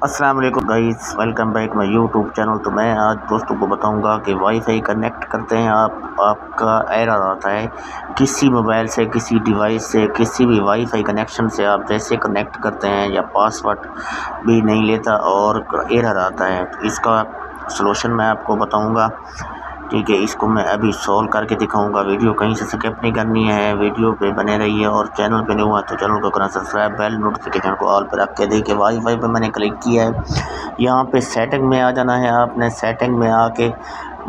अस्सलाम वालेकुम guys, welcome back my YouTube channel. तो मैं आज दोस्तों को बताऊंगा कि वाईफाई कनेक्ट करते हैं आपका एरर आता है किसी मोबाइल से, किसी डिवाइस से, किसी भी वाईफाई कनेक्शन से आप जैसे कनेक्ट करते हैं या पासवर्ड भी नहीं लेता और एरर आता है। तो इसका सलूशन मैं आपको बताऊंगा, ठीक है। इसको मैं अभी सॉल्व करके दिखाऊंगा। वीडियो कहीं से स्किप नहीं करनी है, वीडियो पे बने रहिए और चैनल पे नहीं हुआ तो चैनल को करना सब्सक्राइब, बेल नोटिफिकेशन को ऑल पर रख के देखिए। वाईफाई पे मैंने क्लिक किया है, यहाँ पे सेटिंग में आ जाना है। आपने सेटिंग में आके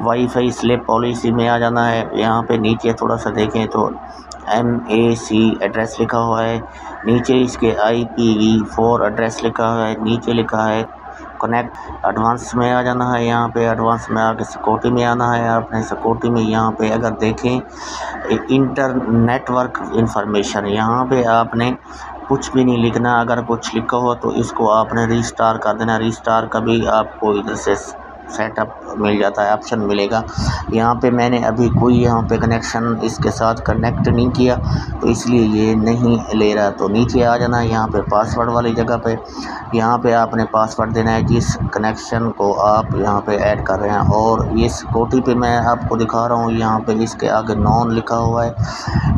वाईफाई स्लीप पॉलिसी में आ जाना है। यहाँ पे नीचे थोड़ा सा देखें तो MAC एड्रेस लिखा हुआ है, नीचे इसके IPv4 एड्रेस लिखा हुआ है, नीचे लिखा है कनेक्ट। एडवांस में आ जाना है, यहाँ पे एडवांस में आके सिक्योरिटी में आना है। आपने सिक्योरिटी में यहाँ पे अगर देखें इंटर नेटवर्क इंफॉर्मेशन, यहाँ पे आपने कुछ भी नहीं लिखना। अगर कुछ लिखा हो तो इसको आपने रीस्टार कर देना। रीस्टार का भी आपको इधर से सेटअप मिल जाता है, ऑप्शन मिलेगा। यहाँ पे मैंने अभी कोई यहाँ पे कनेक्शन इसके साथ कनेक्ट नहीं किया तो इसलिए ये नहीं ले रहा। तो नीचे आ जाना है, यहाँ पे पासवर्ड वाली जगह पे, यहाँ पे आपने पासवर्ड देना है जिस कनेक्शन को आप यहाँ पे ऐड कर रहे हैं। और ये सिक्योरिटी पे मैं आपको दिखा रहा हूँ, यहाँ पे इसके आगे नॉन लिखा हुआ है,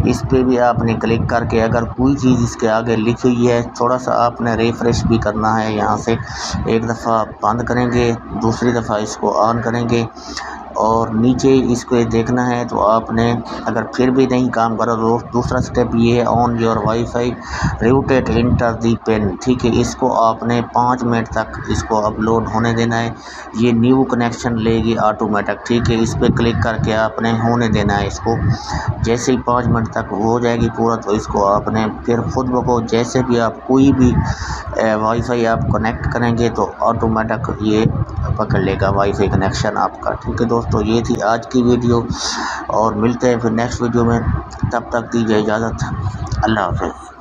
इस पे भी आपने क्लिक करके अगर कोई चीज़ इसके आगे लिखी हुई है थोड़ा सा आपने रिफ्रेश भी करना है। यहाँ से एक दफ़ा बंद करेंगे, दूसरी दफ़ा इसको ऑन करेंगे और नीचे इसको देखना है। तो आपने अगर फिर भी नहीं काम करा तो दूसरा स्टेप ये है, on your wifi rooted inter the pin, ठीक है। इसको आपने 5 मिनट तक इसको अपलोड होने देना है, ये न्यू कनेक्शन लेगी ऑटोमेटिक, ठीक है। इस पर क्लिक करके आपने होने देना है इसको। जैसे ही 5 मिनट तक हो जाएगी पूरा तो इसको आपने फिर खुद ब खुद जैसे भी आप कोई भी वाईफाई आप कनेक्ट करेंगे तो ऑटोमेटिक ये पकड़ लेगा वाईफाई कनेक्शन आपका, ठीक है दोस्तों। ये थी आज की वीडियो और मिलते हैं फिर नेक्स्ट वीडियो में, तब तक दीजिए इजाज़त। अल्लाह हाफ़िज़।